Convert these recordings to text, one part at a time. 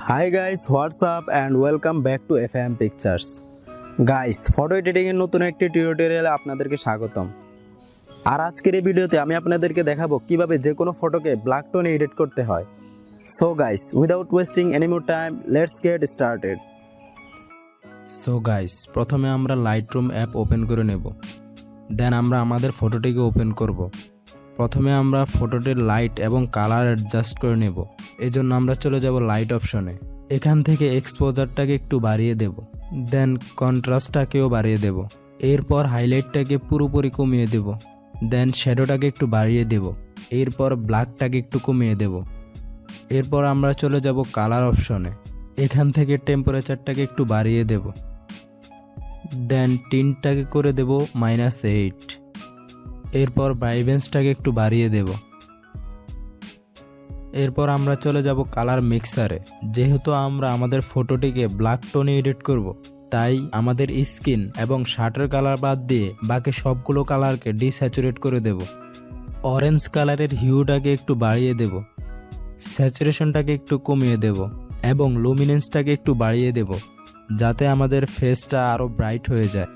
Hi guys, what's up and welcome back to FM Pictures. Guys, photo editing এর নতুন একটি টিউটোরিয়ালে আপনাদেরকে স্বাগতম। আর আজকের এই ভিডিওতে আমি আপনাদেরকে দেখাবো কিভাবে যে কোনো ফটোকে ব্ল্যাক টোনে এডিট করতে হয়। So guys, without wasting any more time, let's get started. So guys, প্রথমে আমরা লাইটরুম অ্যাপ ওপেন করে নেব। দেন আমরা আমাদের ফটোটিকে ওপেন করব। প্রথমে আমরা ফটোটির লাইট এবং কালার অ্যাডজাস্ট করে নেব। এজন্য আমরা চলে যাব লাইট অপশনে। এখান থেকে এক্সপোজারটাকে একটু বাড়িয়ে দেব। দেন কন্ট্রাস্টটাকেও বাড়িয়ে দেব। এরপর হাইলাইটটাকে পুরোপুরি কমিয়ে দেব। দেন শ্যাডোটাকে একটু বাড়িয়ে দেব। এরপর ব্ল্যাকটাকে একটু কমিয়ে দেব। এরপর আমরা চলে যাব কালার অপশনে। এখান থেকে টেম্পারেচারটাকে একটু বাড়িয়ে দেব। দেন টিনটাকে করে দেব -8। এরপর ভাইব্রেন্সটাকে একটু বাড়িয়ে দেব। এরপর আমরা চলে যাব কালার মিক্সারে। যেহেতু আমরা আমাদের ফটোটিকে ব্ল্যাক টোনে এডিট করব, তাই আমাদের স্কিন এবং শার্টের কালার বাদ দিয়ে বাকি সবগুলো কালারকে ডিস্যাচুরেট করে দেব। অরেঞ্জ কালারের হিউটাকে একটু বাড়িয়ে দেব। স্যাচুরেশনটাকে একটু কমিয়ে দেব এবং লুমিনেন্সটাকে একটু বাড়িয়ে দেব, যাতে আমাদের ফেসটা আরও ব্রাইট হয়ে যায়।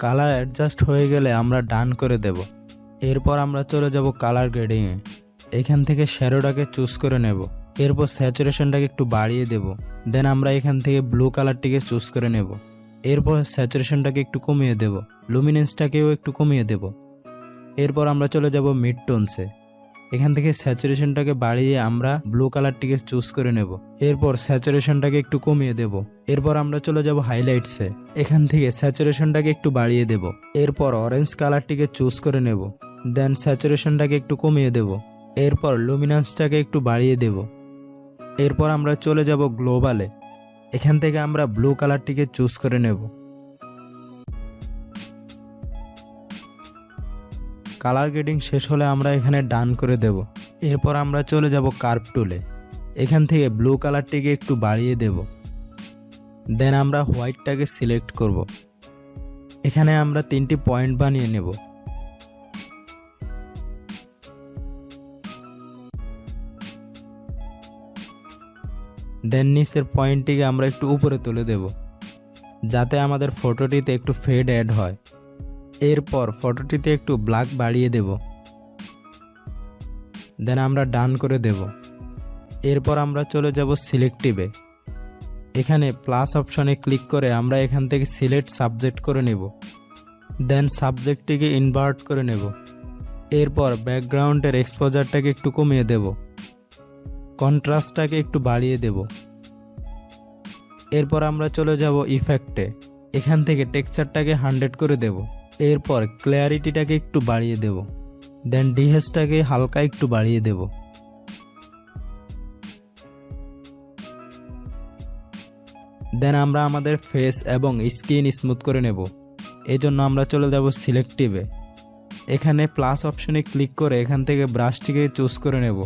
কালার অ্যাডজাস্ট হয়ে গেলে আমরা ডান করে দেব। এরপর আমরা চলে যাব কালার গ্রেডিংয়ে। এখান থেকে শ্যাডোটাকে চুজ করে নেব। এরপর স্যাচুরেশনটাকে একটু বাড়িয়ে দেব। দেন আমরা এখান থেকে ব্লু কালারটিকে চুজ করে নেব। এরপর স্যাচুরেশনটাকে একটু কমিয়ে দেব। লুমিনেন্সটাকেও একটু কমিয়ে দেব। এরপর আমরা চলে যাব মিড টোনসে। এখান থেকে স্যাচুরেশনটাকে বাড়িয়ে আমরা ব্লু কালারটিকে চুজ করে নেব। এরপর স্যাচুরেশনটাকে একটু কমিয়ে দেব। এরপর আমরা চলে যাব হাইলাইটসে। এখান থেকে স্যাচুরেশনটাকে একটু বাড়িয়ে দেব। এরপর অরেঞ্জ কালারটিকে চুজ করে নেব। দেন স্যাচুরেশনটাকে একটু কমিয়ে দেব। এরপর লুমিনেন্সটাকে একটু বাড়িয়ে দেব। এরপর আমরা চলে যাব গ্লোবালে। এখান থেকে আমরা ব্লু কালারটিকে চুজ করে নেব। কালার গ্রেডিং শেষ হলে আমরা এখানে ডান করে দেব। এরপর আমরা চলে যাব কার্ভ টুলে। এখান থেকে ব্লু কালারটিকে একটু বাড়িয়ে দেব। দেন আমরা হোয়াইটটাকে সিলেক্ট করব। এখানে আমরা 3টি পয়েন্ট বানিয়ে নেব। দেন নিচের পয়েন্টটিকে আমরা একটু উপরে তুলে দেব, যাতে আমাদের ফটোটিতে একটু ফেড অ্যাড হয়। এরপর ফটোটিতে একটু ব্ল্যাক বাড়িয়ে দেব। দেন আমরা ডান করে দেব। এরপর আমরা চলে যাব সিলেক্টিভে। এখানে প্লাস অপশনে ক্লিক করে আমরা এখান থেকে সিলেক্ট সাবজেক্ট করে নেব। দেন সাবজেক্টটিকে ইনভার্ট করে নেব। এরপর ব্যাকগ্রাউন্ডের এক্সপোজারটাকে একটু কমিয়ে দেব। কন্ট্রাস্টটাকে একটু বাড়িয়ে দেব। এরপর আমরা চলে যাব ইফেক্টে। এখান থেকে টেক্সচারটাকে 100 করে দেব। এরপর ক্লিয়ারিটিটাকে একটু বাড়িয়ে দেব। দেন ডিহেসটাকে হালকা একটু বাড়িয়ে দেব। দেন আমরা আমাদের ফেস এবং স্কিন স্মুথ করে নেব। এজন্য আমরা চলে যাব সিলেক্টিভে। এখানে প্লাস অপশনে ক্লিক করে এখান থেকে ব্রাশটিকে চুজ করে নেব।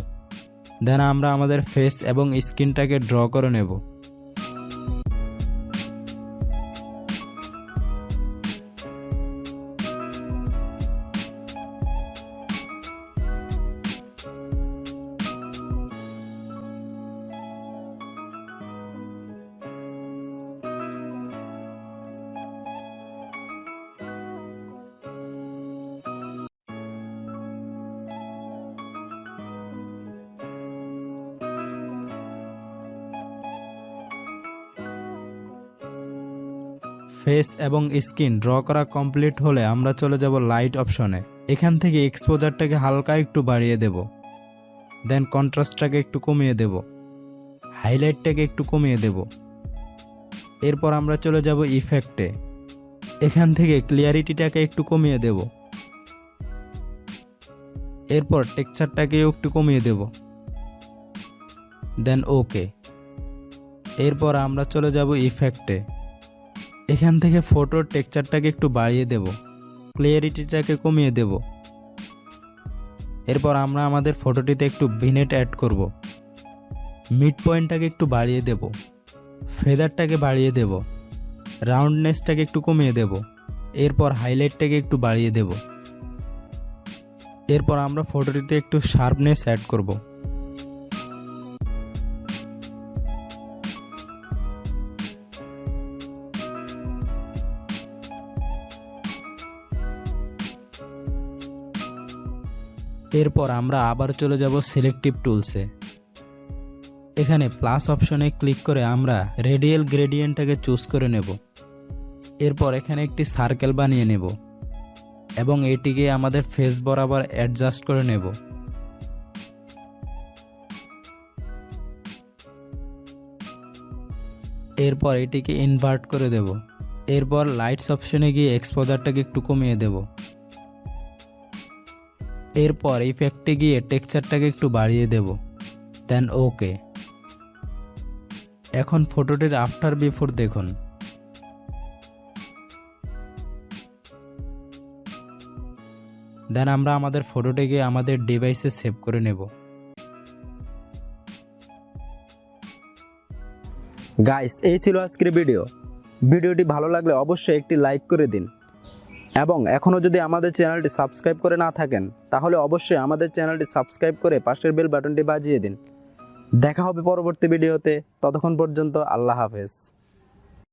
দেন আমরা আমাদের ফেস এবং স্কিনটাকে ড্র করে নেব। ফেস এবং স্কিন ড্র করা কমপ্লিট হলে আমরা চলে যাব লাইট অপশনে। এখান থেকে এক্সপোজারটাকে হালকা একটু বাড়িয়ে দেব। দেন কন্ট্রাস্টটাকে একটু কমিয়ে দেব। হাইলাইটটাকে একটু কমিয়ে দেব। এরপর আমরা চলে যাব ইফেক্টে। এখান থেকে ক্লিয়ারিটিটাকে একটু কমিয়ে দেব। এরপর টেক্সচারটাকেও একটু কমিয়ে দেব। দেন ওকে। এরপর আমরা চলে যাব ইফেক্টে। এখান থেকে ফটোর টেক্সচারটাকে একটু বাড়িয়ে দেব, ক্লিয়ারিটিটাকে কমিয়ে দেব। এরপর আমরা আমাদের ফটোটিতে একটু ভিনেট অ্যাড করব। মিড পয়েন্টটাকে একটু বাড়িয়ে দেব, ফেদারটাকে বাড়িয়ে দেব, রাউন্ডনেসটাকে একটু কমিয়ে দেব। এরপর হাইলাইটটাকে একটু বাড়িয়ে দেব। এরপর আমরা ফটোটিতে একটু শার্পনেস অ্যাড করব। এরপর আমরা আবার চলে যাব সিলেক্টিভ টুলসে। এখানে প্লাস অপশনে ক্লিক করে আমরা রেডিয়াল গ্রেডিয়েন্টটাকে চুজ করে নেব। এরপর এখানে একটি সার্কেল বানিয়ে নেব এবং এটিকে আমাদের ফেস বরাবর অ্যাডজাস্ট করে নেব। এরপর এটিকে ইনভার্ট করে দেব। এরপর লাইটস অপশনে গিয়ে এক্সপোজারটাকে একটু কমিয়ে দেব। এরপর ইফেক্টে গিয়ে টেক্সচারটাকে একটু বাড়িয়ে দেব, দেন ওকে। এখন ফটোটির আফটার বিফোর দেখুন। দেন আমরা আমাদের ফটোটিকে আমাদের ডিভাইসে সেভ করে নেব। গাইস, এই ছিল আজকের ভিডিওটি ভালো লাগলে অবশ্যই একটি লাইক করে দিন এবং এখনও যদি আমাদের চ্যানেলটি সাবস্ক্রাইব করে না থাকেন তাহলে অবশ্যই আমাদের চ্যানেলটি সাবস্ক্রাইব করে পাশের বেল বাটনটি বাজিয়ে দিন। দেখা হবে পরবর্তী ভিডিওতে, ততক্ষণ পর্যন্ত আল্লাহ হাফেজ।